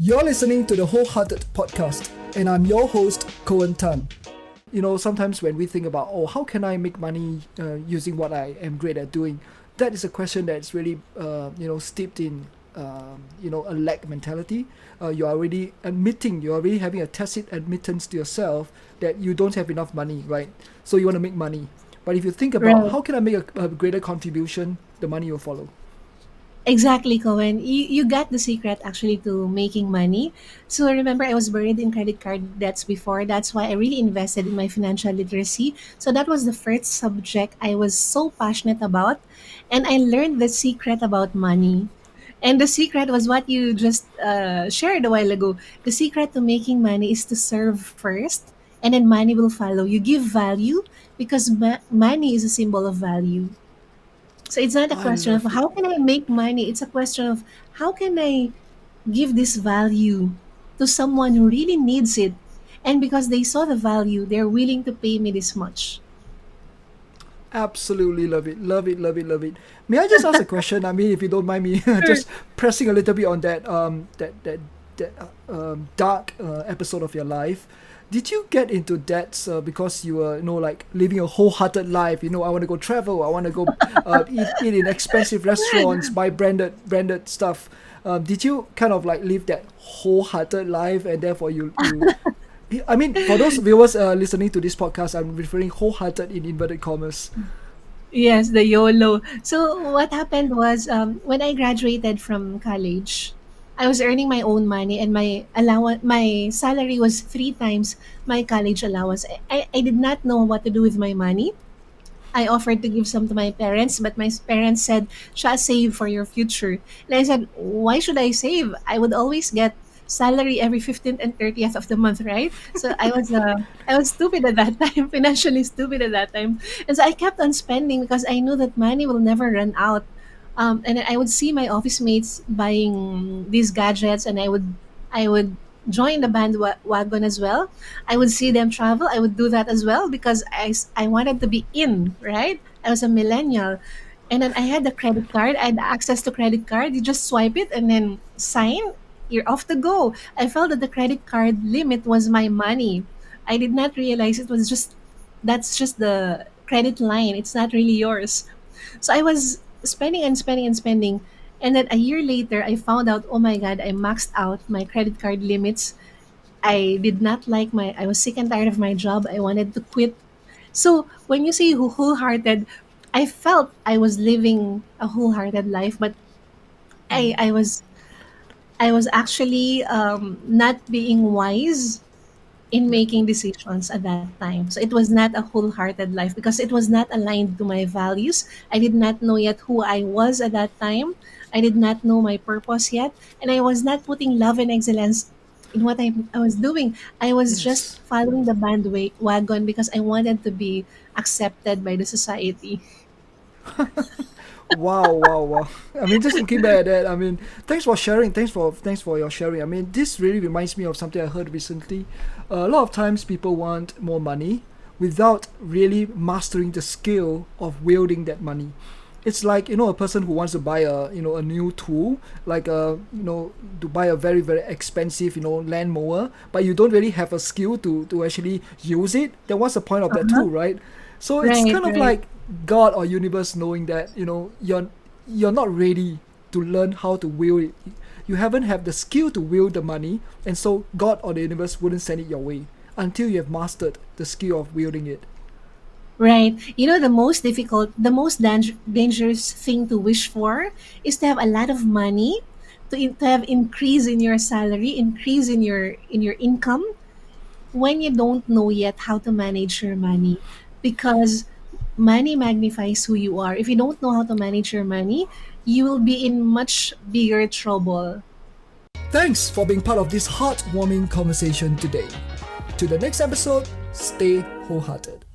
You're listening to the Wholehearted Podcast, and I'm your host, Coen Tan. Sometimes when we think about, how can I make money using what I am great at doing, that is a question that's really, steeped in, a lack mentality. You're already having a tacit admittance to yourself that you don't have enough money, right? So you want to make money. But if you think about how can I make a greater contribution, the money will follow. Exactly, Cohen. You got the secret actually to making money. So remember, I was buried in credit card debts before. That's why I really invested in my financial literacy. So that was the first subject I was so passionate about. And I learned the secret about money. And the secret was what you just shared a while ago. The secret to making money is to serve first, and then money will follow. You give value because money is a symbol of value. So it's not a I question of love it. how can I make money. It's a question of how can I give this value to someone who really needs it. And because they saw the value, they're willing to pay me this much. Absolutely love it. Love it, love it, love it. May I just ask a question? I mean, if you don't mind me just pressing a little bit on that dark episode of your life. Did you get into debts because you were, like living a wholehearted life? I want to go travel. I want to go eat in expensive restaurants, buy branded stuff. Did you kind of like live that wholehearted life, and therefore I mean, for those viewers listening to this podcast, I'm referring wholehearted in inverted commas. Yes, the YOLO. So what happened was when I graduated from college, I was earning my own money and my salary was three times my college allowance. I did not know what to do with my money. I offered to give some to my parents, but my parents said, "Shall save for your future." And I said, "Why should I save? I would always get salary every 15th and 30th of the month, right?" So I was stupid at that time, financially stupid at that time. And so I kept on spending because I knew that money will never run out. And I would see my office mates buying these gadgets, and I would join the bandwagon as well. I would see them travel. I would do that as well because I wanted to be in, right? I was a millennial. And then I had the credit card. I had access to credit card. You just swipe it and then sign. You're off to go. I felt that the credit card limit was my money. I did not realize it was just that's just the credit line. It's not really yours. So I was spending and spending and spending. And then a year later, I found out, oh my God, I maxed out my credit card limits. I did not like I was sick and tired of my job. I wanted to quit. So when you say wholehearted, I felt I was living a wholehearted life, but I, Mm. I was I was actually not being wise in Yep. making decisions at that time. So it was not a wholehearted life because it was not aligned to my values. I did not know yet who I was at that time. I did not know my purpose yet. And I was not putting love and excellence in what I was doing. I was just Yes. following the bandwagon because I wanted to be accepted by the society. Wow, wow, wow. I mean, just looking back at that, I mean, thanks for sharing. Thanks for your sharing. I mean, this really reminds me of something I heard recently. A lot of times people want more money without really mastering the skill of wielding that money. It's like, a person who wants to buy a new tool, like to buy a very, very expensive, land mower, but you don't really have a skill to actually use it. Then what's the point of that Uh-huh. tool, right? So it's Right, kind of right. like God or universe knowing that you're not ready to learn how to wield it. You haven't have the skill to wield the money, and so God or the universe wouldn't send it your way until you have mastered the skill of wielding it. Right. You know, the most dangerous thing to wish for is to have a lot of money, to have increase in your salary, increase in your income when you don't know yet how to manage your money, because money magnifies who you are. If you don't know how to manage your money, you will be in much bigger trouble. Thanks for being part of this heartwarming conversation today. To the next episode, stay wholehearted.